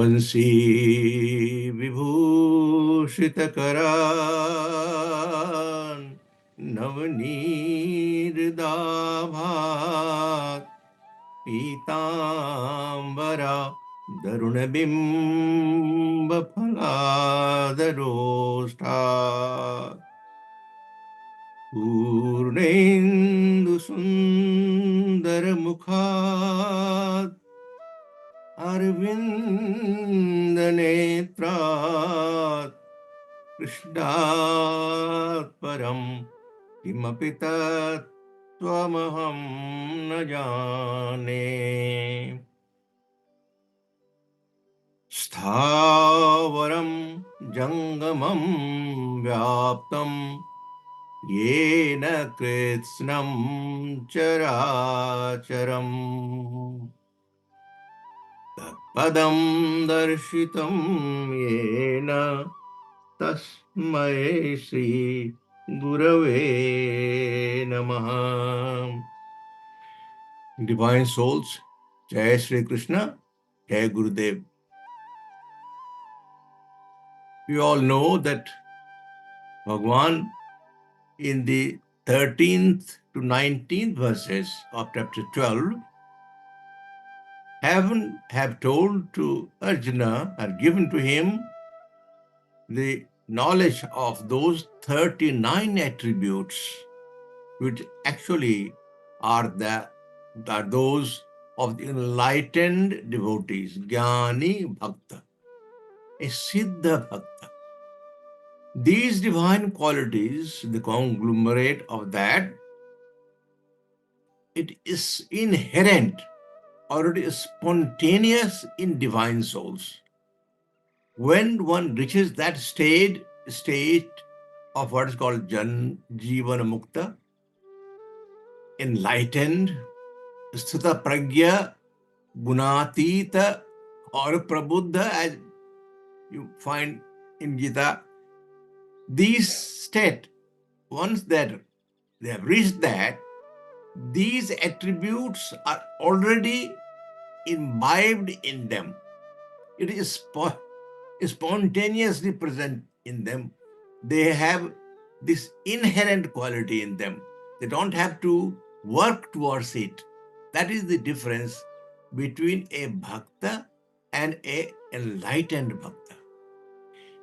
Vansi Vibhushitakaran Navneerdabhat Pitambara Darunabimba Phaladarosta Purnendu Sundara Mukhat Arvindanetrat Krishnat Param Kimapi tat Tvamaham na jane Sthavaram Jangamam Vyaptam Yena Kritsnam Characharam Padam Darshitam Yena Tasmai Sri Gurave Namaha. Divine souls, Jai Shri Krishna, Jai Gurudev. We all know that Bhagwan in the 13th to 19th verses of chapter 12 have told to Arjuna, or given to him, the knowledge of those 39 attributes which actually are those of the enlightened devotees, Jnani Bhakta, a Siddha Bhakta. These divine qualities, the conglomerate of that, it is inherent or it is spontaneous in divine souls. When one reaches that state of what is called Jivana Mukta, enlightened, Sthita Pragya, Gunatita, or Prabuddha, as you find in Gita, these state, once that they have reached that, these attributes are already imbibed in them. It is spontaneously present in them. They have this inherent quality in them. They don't have to work towards it. That is the difference between a bhakta and an enlightened bhakta.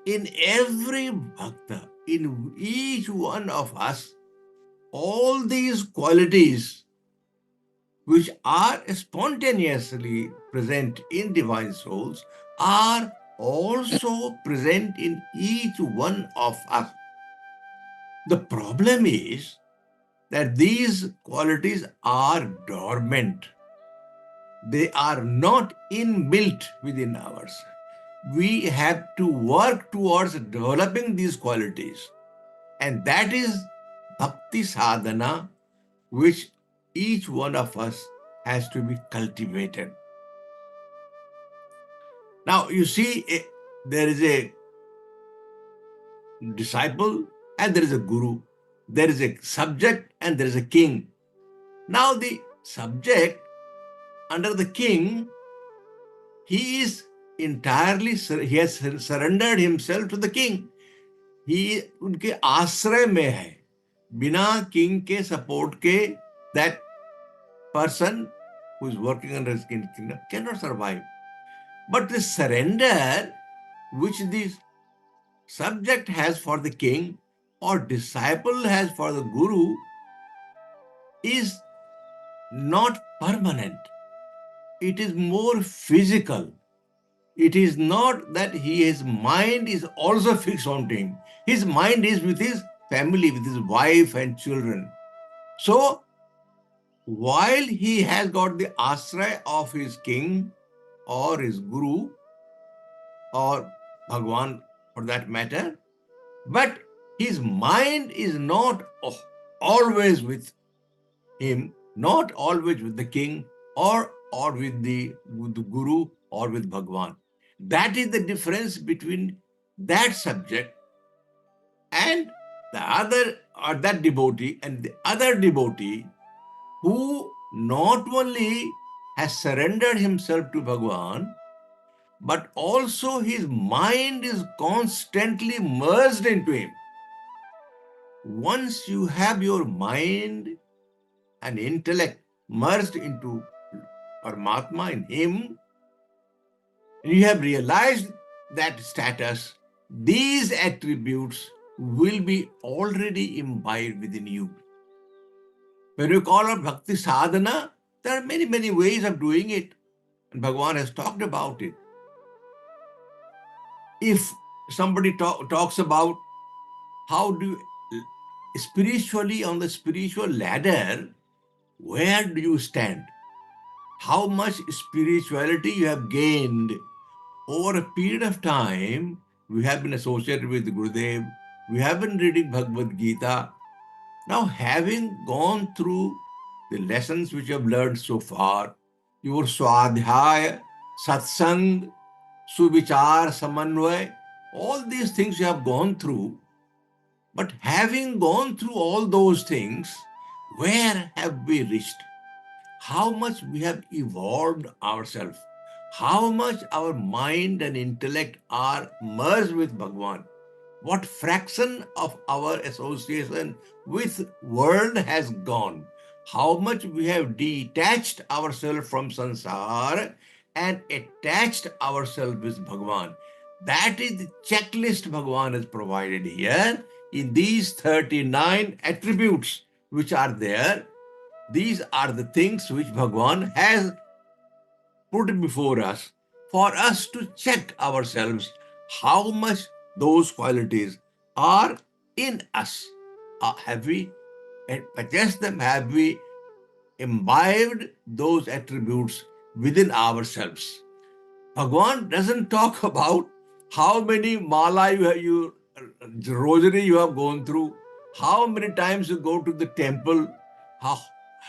In every bhakta, in each one of us, all these qualities which are spontaneously present in divine souls are also present in each one of us. The problem is that these qualities are dormant. They are not inbuilt within ours. We have to work towards developing these qualities. And that is bhakti sadhana, which each one of us has to be cultivated. Now, you see, there is a disciple and there is a guru. There is a subject and there is a king. Now, the subject under the king, he has surrendered himself to the king. He उनके आश्रय में है. बिना king के support के, that person who is working under his kingdom cannot survive. But the surrender which the subject has for the king or disciple has for the guru is not permanent. It is more physical. It is not that his mind is also fixed on him. His mind is with his family, with his wife and children. So, while he has got the ashraya of his king or his guru or Bhagwan for that matter, but his mind is not always with him, not always with the king or with the guru or with Bhagwan. That is the difference between that subject and the other, or that devotee and the other devotee who not only has surrendered himself to Bhagwan, but also his mind is constantly merged into him. Once you have your mind and intellect merged into Paramatma, in him, you have realized that status, these attributes will be already imbibed within you. When you call out bhakti sadhana, there are many, many ways of doing it. And Bhagavan has talked about it. If somebody talks about how do you spiritually on the spiritual ladder, where do you stand? How much spirituality you have gained over a period of time. We have been associated with Gurudev. We have been reading Bhagavad Gita. Now, having gone through the lessons which you have learned so far, your Swadhyaya, Satsang, Suvichar, Samanvay, all these things you have gone through. But having gone through all those things, where have we reached? How much we have evolved ourselves? How much our mind and intellect are merged with Bhagavan? What fraction of our association with world has gone? How much we have detached ourselves from sansar and attached ourselves with Bhagavan? That is the checklist Bhagavan has provided here in these 39 attributes which are there. These are the things which Bhagavan has put before us for us to check ourselves how much those qualities are in us. Have we possessed them? Have we imbibed those attributes within ourselves? Bhagavan doesn't talk about how many mala rosary you have gone through, how many times you go to the temple, how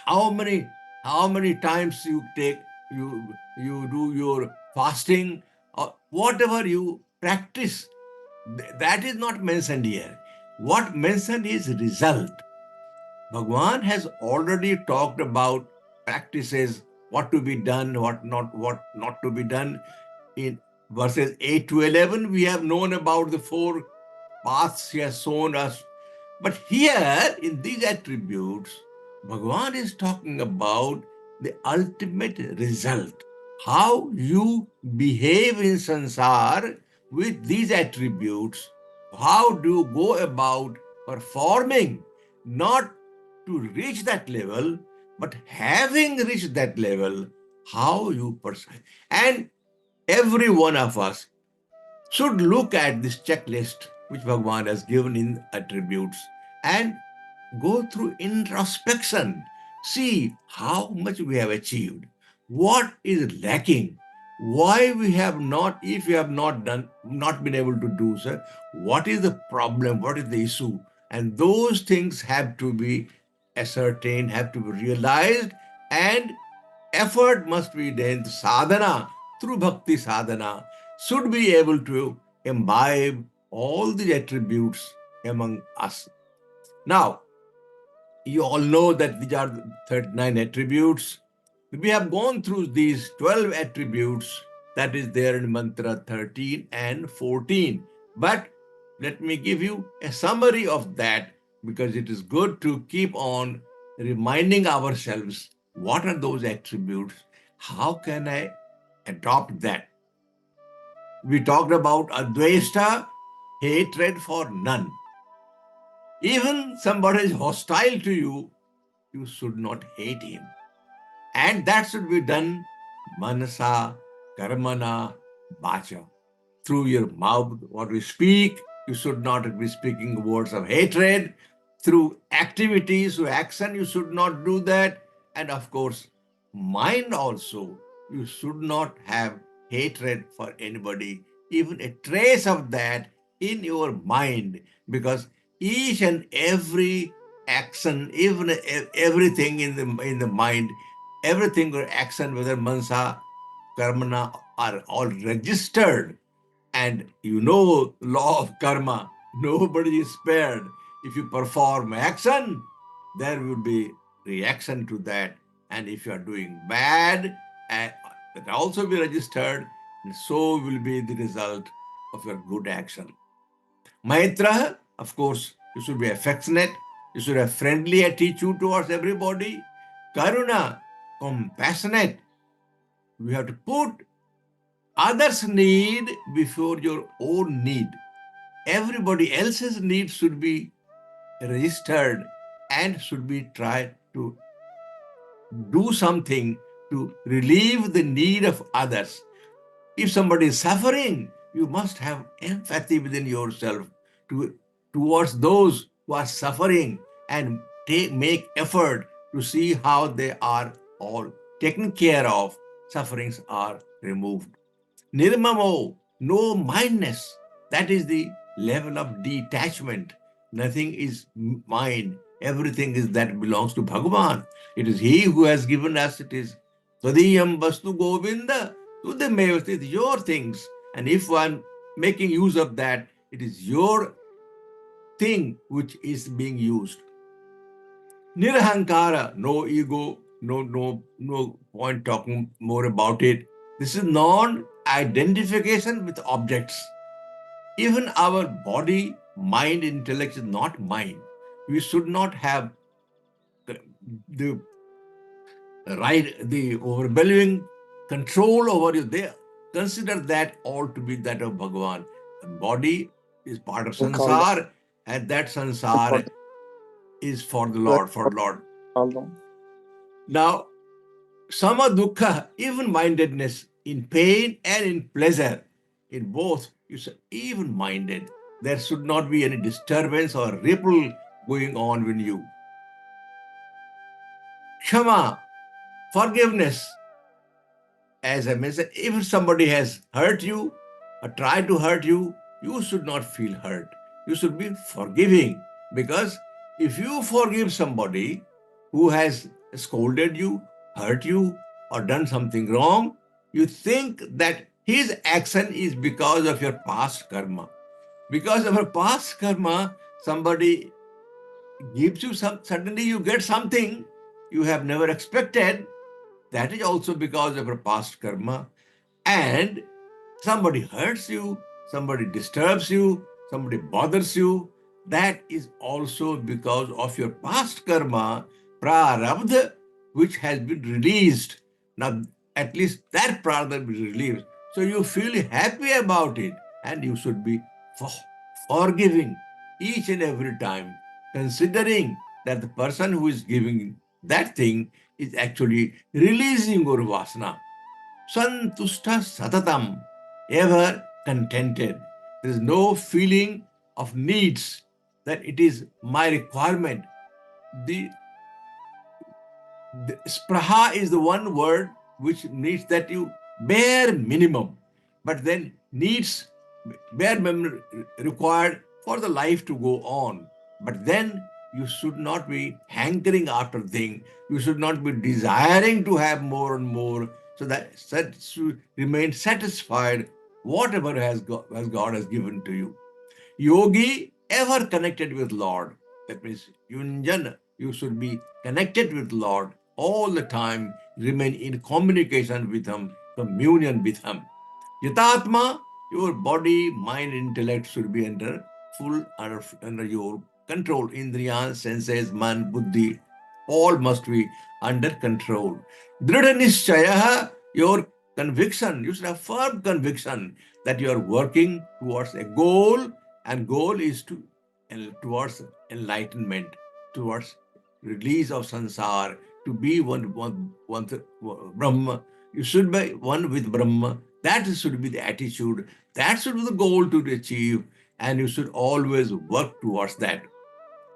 how many how many times you do your fasting, or whatever you practice. That is not mentioned here. What mentioned is result. Bhagwan has already talked about practices, what to be done, what not to be done. In verses 8 to 11, we have known about the four paths he has shown us. But here, in these attributes, Bhagavan is talking about the ultimate result. How you behave in sansar with these attributes, how do you go about performing, not to reach that level, but having reached that level, how you perceive. And every one of us should look at this checklist which Bhagavan has given in attributes and go through introspection. See how much we have achieved, what is lacking, why we have not, if we have not been able to do so, what is the problem, what is the issue, and those things have to be ascertained, have to be realized, and effort must be done. Sadhana, through bhakti sadhana, should be able to imbibe all the attributes among us. Now, you all know that these are the 39 attributes. We have gone through these 12 attributes that is there in mantra 13 and 14. But let me give you a summary of that, because it is good to keep on reminding ourselves what are those attributes, how can I adopt that. We talked about advesta, hatred for none. Even somebody is hostile to you, you should not hate him. And that should be done manasa, karmana, vacha. Through your mouth, what we speak, you should not be speaking words of hatred. Through activities, through action, you should not do that. And of course, mind also, you should not have hatred for anybody, even a trace of that in your mind, because each and every action, even everything in the mind, everything or action, whether mansa, karmana, are all registered. And you know law of karma, nobody is spared. If you perform action, there will be reaction to that. And if you are doing bad, that also be registered. and so will be the result of your good action. Maitra, of course, you should be affectionate, you should have friendly attitude towards everybody. Karuna, compassionate. We have to put others' need before your own need. Everybody else's need should be registered and should be tried to do something to relieve the need of others. If somebody is suffering, you must have empathy within yourself towards those who are suffering and make effort to see how they are all taken care of, sufferings are removed. Nirmamo, no mindness. That is the level of detachment. Nothing is mine. Everything is that belongs to Bhagavan. It is He who has given us. It is Tadiyam Vastu Govinda. Tudameva. It is your things. And if I'm making use of that, it is your thing which is being used. Nirahankara, no ego, no point talking more about it. This is non-identification with objects. Even our body, mind, intellect is not mine. We should not have the overwhelming control over you. They consider that all to be that of Bhagavan. The body is part of sansar, and that sansar is for the Lord, Now, sama dukkha, even-mindedness in pain and in pleasure, in both, you even-minded. There should not be any disturbance or ripple going on with you. Kshama, forgiveness. As I mentioned, if somebody has hurt you or tried to hurt you, you should not feel hurt. You should be forgiving, because if you forgive somebody who has scolded you, hurt you, or done something wrong, you think that his action is because of your past karma. Because of your past karma, somebody gives you suddenly you get something you have never expected. That is also because of your past karma. And somebody hurts you, somebody disturbs you, somebody bothers you, that is also because of your past karma, prarabdha, which has been released. Now, at least that prarabdha will be released. So you feel happy about it, and you should be forgiving each and every time, considering that the person who is giving that thing is actually releasing your vasana. Santushta satatam, ever contented. There is no feeling of needs, that it is my requirement. The spraha is the one word which needs that you bare minimum, but then needs bare minimum required for the life to go on. But then you should not be hankering after things. You should not be desiring to have more and more, so that should remain satisfied whatever God has given to you. Yogi, ever connected with Lord. That means Yunjana, you should be connected with Lord all the time, remain in communication with Him, communion with Him. Yatatma, your body, mind, intellect should be under your control. Indriyas, senses, man, buddhi, all must be under control. Dridha nishchaya, your conviction, you should have firm conviction that you are working towards a goal, and goal is towards enlightenment, towards release of sansar, to be one Brahma. You should be one with Brahma. That should be the attitude. That should be the goal to achieve, and you should always work towards that.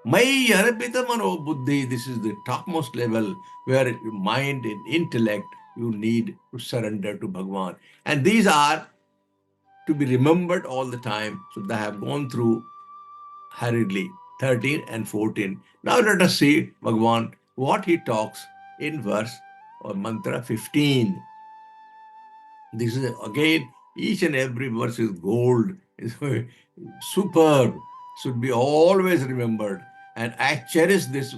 Mai arpita mano buddhi, this is the topmost level where mind and intellect you need to surrender to Bhagavan. And these are to be remembered all the time. So they have gone through hurriedly 13 and 14. Now let us see Bhagavan, what he talks in verse or mantra 15. This is again, each and every verse is gold, is superb, should be always remembered. And I cherish this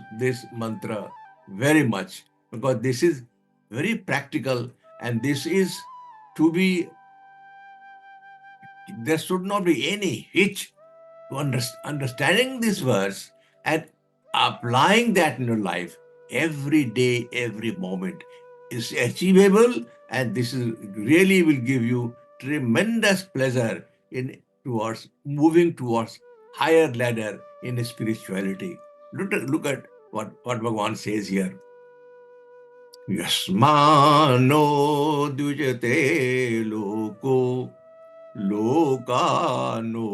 mantra very much, because this is very practical, and this is to be there should not be any hitch to understanding this verse and applying that in your life every day, every moment is achievable, and this is really will give you tremendous pleasure in towards moving towards higher ladder in spirituality. Look at what Bhagavan says here. Yasmano dujate loko lokano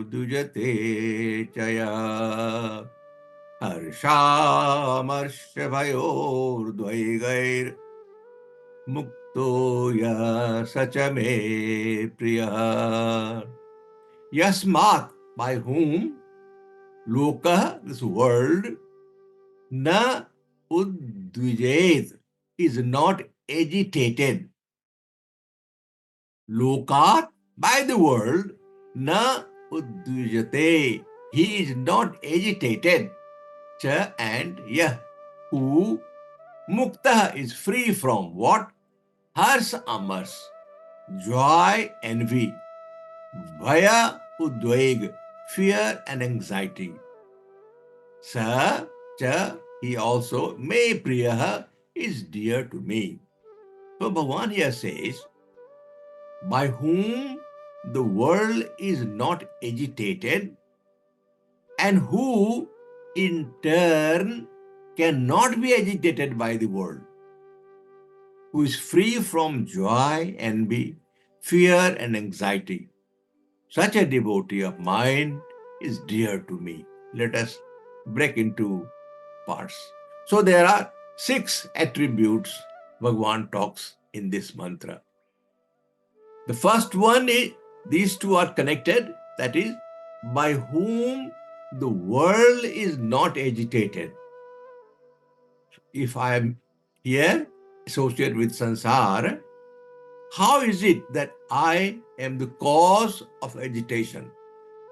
dujate chaya harshamarshavayor mukto ya sachame priya. Yasmat, by whom, loka, this world, na udvijet, is not agitated. Lokat, by the world, na udvijate, he is not agitated. Cha and yah, who, mukta, is free from what? Hars amars, joy, envy, bhaya udvaig, fear and anxiety. Sa, cha, he also, me priyaha, is dear to me. So Bhagavan here says, by whom the world is not agitated, and who in turn cannot be agitated by the world, who is free from joy, envy, fear and anxiety. Such a devotee of mine is dear to me. Let us break into parts. So there are 6 attributes Bhagavan talks in this mantra. The first one is, these two are connected, that is, by whom the world is not agitated. If I am here associated with sansara, how is it that I am the cause of agitation?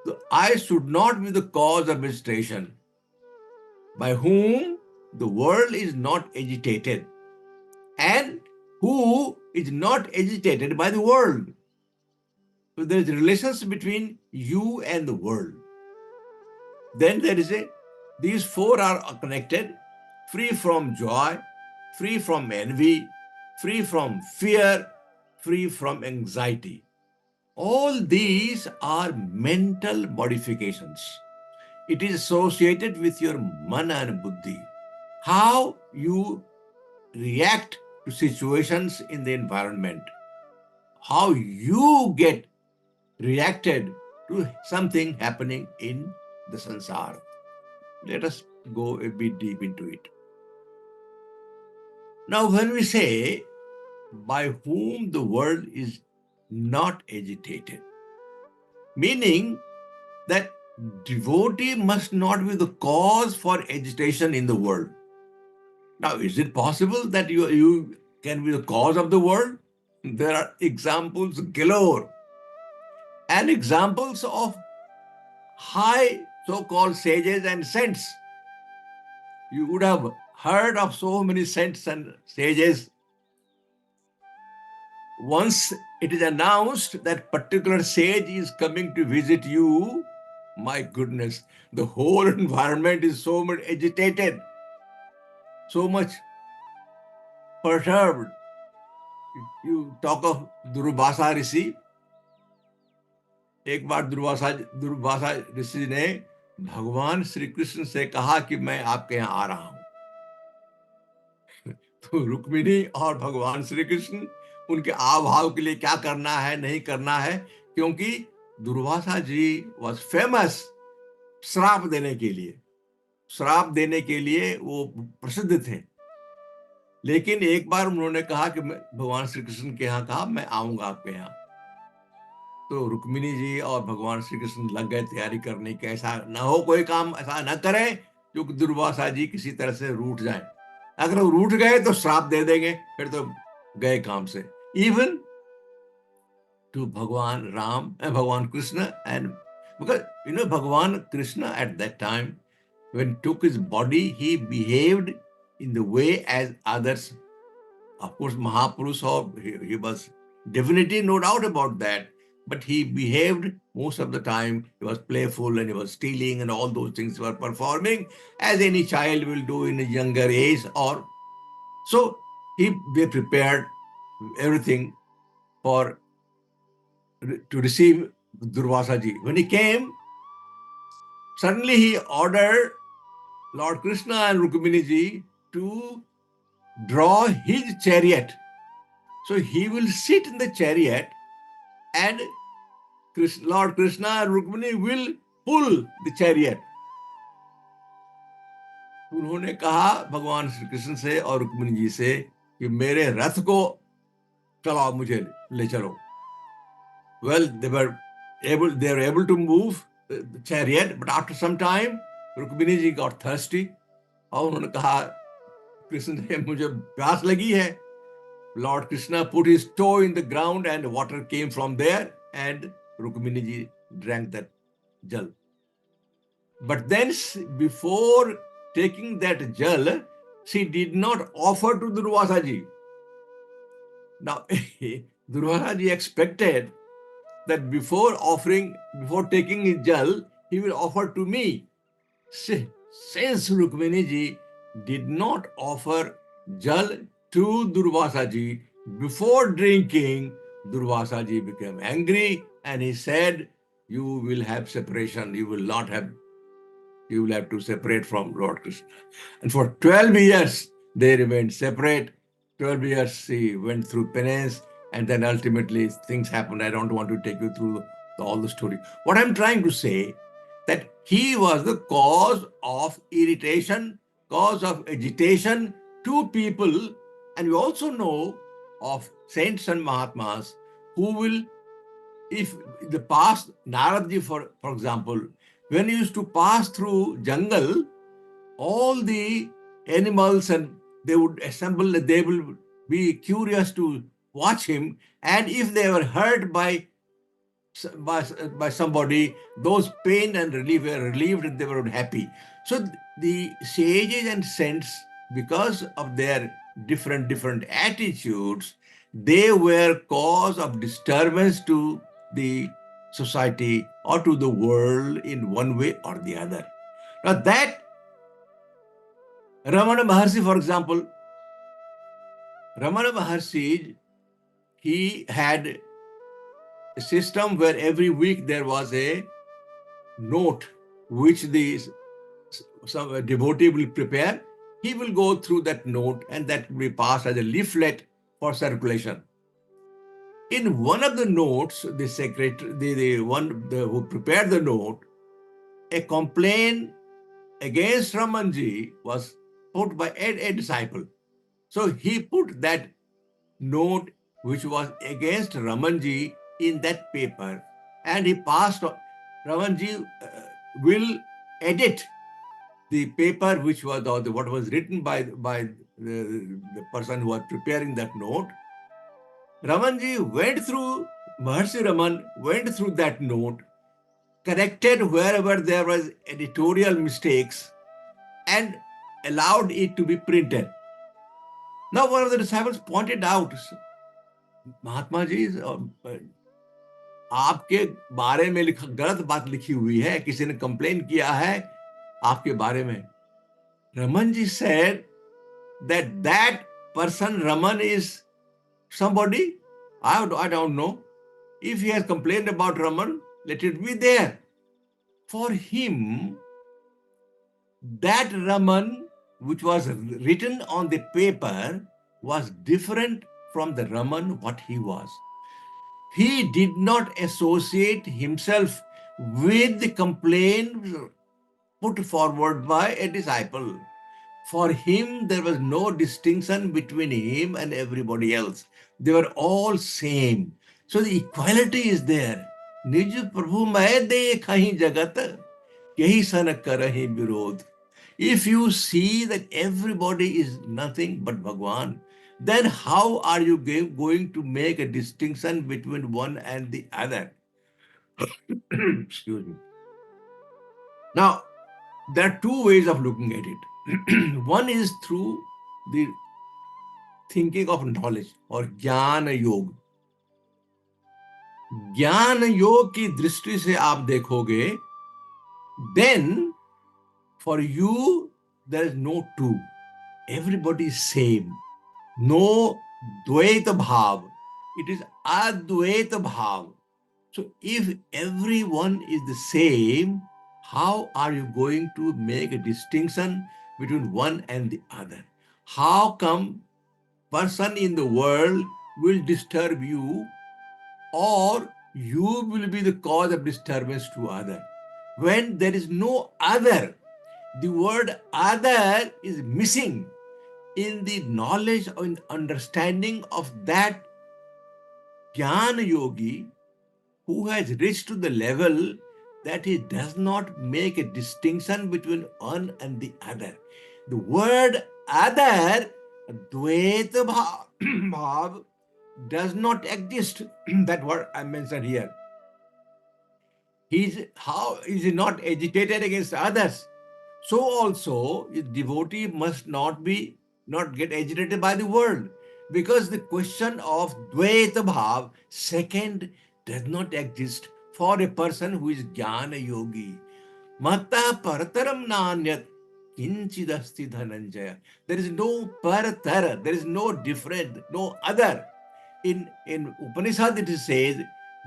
So I should not be the cause of agitation. By whom the world is not agitated, and who is not agitated by the world. So there is a relationship between you and the world. Then there is these 4 are connected: free from joy, free from envy, free from fear, free from anxiety. All these are mental modifications. It is associated with your mana and buddhi. How you react to situations in the environment, how you get reacted to something happening in the sansara. Let us go a bit deep into it. Now, when we say by whom the world is not agitated, meaning that devotee must not be the cause for agitation in the world. Now, is it possible that you can be the cause of the world? There are examples galore, and examples of high so-called sages and saints. You would have heard of so many saints and sages. Once it is announced that particular sage is coming to visit you, my goodness, the whole environment is so much agitated, so much perturbed. You talk of Durvasa Rishi. एक बार दुर्वासा ऋषि ने भगवान श्री कृष्ण से कहा कि मैं आपके यहाँ आ रहा हूं. तो रुक्मिणी और भगवान श्री कृष्ण उनके आभाव के लिए क्या करना है नहीं करना है, क्योंकि दुर्वासा जी वॉज फेमस श्राप देने के लिए वो प्रसिद्ध थे. लेकिन एक बार उन्होंने कहा कि मैं भगवान श्री कृष्ण के यहाँ कहा मैं आऊंगा आपके यहाँ. तो रुक्मिणी जी और भगवान श्री कृष्ण लग गए तैयारी करने की, ऐसा ना हो कोई काम ऐसा न करें जो दुर्वासा जी किसी तरह से रूठ जाए. अगर वो रूठ गए तो श्राप दे देंगे, फिर तो गए काम से. इवन टू भगवान राम and भगवान कृष्ण, and because भगवान Krishna at that time when took his body, he behaved in the way as others. Of course, Mahapurush, he was definitely no doubt about that. but he behaved most of the time. He was playful and he was stealing and all those things were performing as any child will do in a younger age. Or so they prepared everything for to receive Durvasa ji. When he came, suddenly he ordered Lord Krishna and Rukmini ji to draw his chariot. So he will sit in the chariot and Lord Krishna and Rukmini will pull the chariot. उन्होंने कहा भगवान श्री कृष्ण से और रुक्मिणी जी से कि मेरे रथ को चलाओ, मुझे ले चलो. Well, they were able to move the chariot, but after some time Rukmini ji got thirsty. और उन्होंने कहा कृष्ण से मुझे प्यास लगी है. Lord Krishna put his toe in the ground and water came from there and Rukmini ji drank that jal. But then before taking that jal, she did not offer to Durvasa ji. Now, Durvasa ji expected that before taking his jal, he will offer to me. Since Rukmini ji did not offer jal to Durvasa ji before drinking, Durvasa ji became angry and he said, you will have separation, you will have to separate from Lord Krishna. And for 12 years, they remained separate. 12 years he went through penance and then ultimately things happened. I don't want to take you through all the story. What I'm trying to say, that he was the cause of irritation, cause of agitation to people. And we also know of saints and Mahatmas who will, if the past, Naradji for example, when he used to pass through jungle, all the animals and they would assemble, they will be curious to watch him. And if they were hurt by somebody, those pain and relief were relieved and they were happy. So the sages and saints, because of their different attitudes, they were cause of disturbance to the society or to the world in one way or the other. Now that Ramana Maharshi, for example, Ramana Maharshi, he had a system where every week there was a note which some devotee will prepare. He will go through that note and that will be passed as a leaflet for circulation. In one of the notes, the secretary, the one who prepared the note, a complaint against Ramanji was put by a disciple. So he put that note which was against Ramanji in that paper and he passed. Ramanji will edit the paper which was what was written by the person who was preparing that note. Ramanji Maharshi Raman went through that note, corrected wherever there was editorial mistakes and allowed it to be printed. Now one of the disciples pointed out, Mahatma ji आपके बारे में गलत बात लिखी हुई है, किसी ने कंप्लेन किया है आपके बारे में. Raman ji said that person Raman is somebody, I don't know. If he has complained about Raman, let it be there. For him, that Raman which was written on the paper was different from the Raman what he was. He did not associate himself with the complaint put forward by a disciple. For him, there was no distinction between him and everybody else. They were all same. So the equality is there. Nij Prabhu मैं देखहि jagat, यही सन करहि विरोध. If you see that everybody is nothing but Bhagwan, then how are you going to make a distinction between one and the other? Excuse me. Now, there are two ways of looking at it. One is through the thinking of knowledge or Jnana Yoga. ज्ञान योग की दृष्टि से आप देखोगे, then for you there is no two. Everybody is same. No dvaita bhav. It is advaita bhav. So if everyone is the same, how are you going to make a distinction between one and the other? How come person in the world will disturb you, or you will be the cause of disturbance to other? When there is no other, the word other is missing in the knowledge and understanding of that Jnana Yogi who has reached to the level that he does not make a distinction between one and the other. The word other, Dvaita Bhav, does not exist. That word I mentioned here. How is he not agitated against others? So also, a devotee must not get agitated by the world, because the question of Dvaita Bhav, second, does not exist for a person who is Jnana Yogi. Mata parataram nanyat kinchidasti dhananjaya. There is no paratara, there is no different, no other. In Upanishad it says,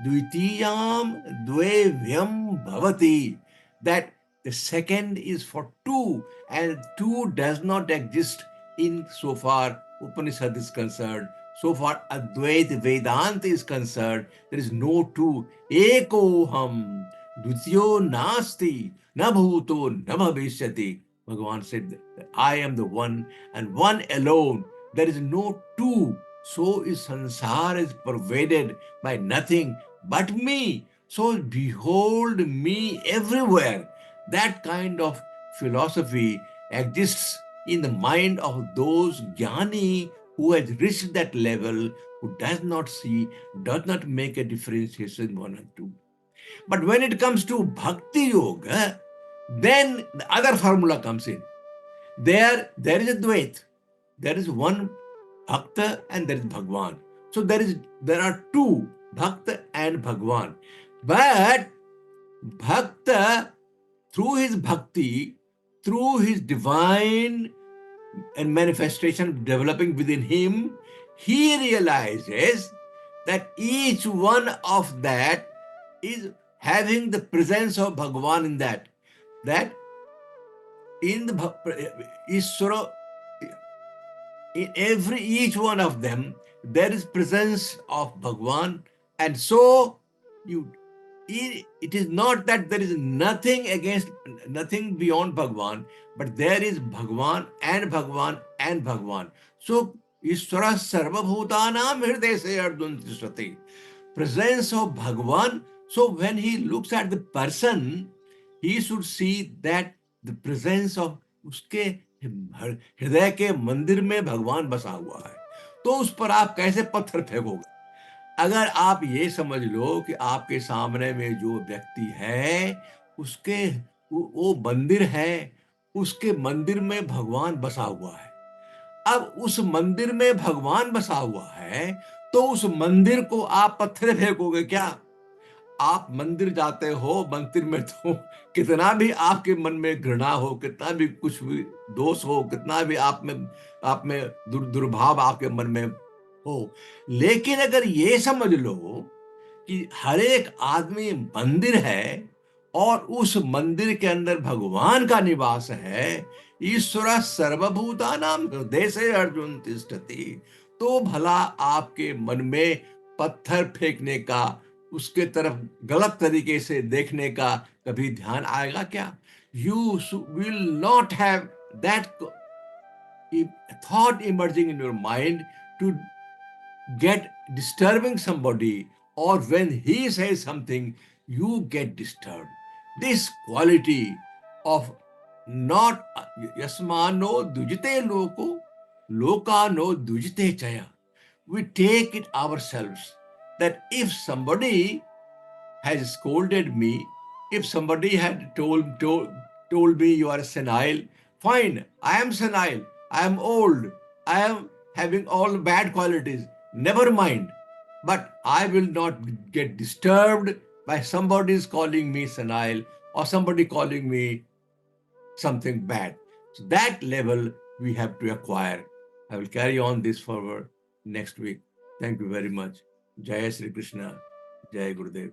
Dvitiyam dvevyam bhavati, that the second is for two, and two does not exist in so far Upanishad is concerned. So far Advaita Vedanta is concerned, there is no two. Ekoham dvitiyo nasti na bhuto na bhavishyati. Bhagavan said, I am the one and one alone. There is no two. So is sansar is pervaded by nothing but me. So behold me everywhere. That kind of philosophy exists in the mind of those jnani who has reached that level, who does not see, does not make a differentiation one and two. But when it comes to Bhakti Yoga, then the other formula comes in. There is a Dvait. There is one Bhakta and there is Bhagwan. So there are two, Bhakta and Bhagwan. But Bhakta, through his bhakti, through his divine and manifestation developing within him, he realizes that each one of that is having the presence of Bhagwan in that. That in the Ishvara, in each one of them, there is presence of Bhagwan, and so it is not that there is nothing beyond Bhagwan, but there is Bhagwan and Bhagwan and Bhagwan. So Ishvara Sarvabhutanam Hriday Se Ardun Tishrati. Presence of Bhagwan. So when he looks at the person, he should see that the presence of उसके हृदय के मंदिर में भगवान बसा हुआ है. तो उस पर आप कैसे पत्थर फेंकोगे? अगर आप ये समझ लो कि आपके सामने में जो व्यक्ति है उसके वो मंदिर है, उसके मंदिर में भगवान बसा हुआ है. अब उस मंदिर में भगवान बसा हुआ है, तो उस मंदिर को आप पत्थर फेंकोगे क्या? आप मंदिर जाते हो, मंदिर में तो कितना भी आपके मन में घृणा हो, कितना भी कुछ भी दोष हो, कितना भी आप में दुर्भाव आपके मन में हो, लेकिन अगर ये समझ लो कि हर एक आदमी मंदिर है और उस मंदिर के अंदर भगवान का निवास है, ईश्वर सर्वभूतानां हृदय से अर्जुन तिष्ठति, तो भला आपके मन में पत्थर फेंकने का, उसके तरफ गलत तरीके से देखने का कभी ध्यान आएगा क्या? You will not have that thought emerging in your mind to get disturbing somebody, or when he says something, you get disturbed. This quality of not yasmano dujite loko, lokano dujite chaya. We take it ourselves that if somebody has scolded me, if somebody had told me you are senile, fine, I am senile, I am old, I am having all bad qualities, never mind. but I will not get disturbed by somebody is calling me senile or somebody calling me something bad. So that level we have to acquire. I will carry on this forward next week. Thank you very much. Jai Sri Krishna. Jai Gurudev.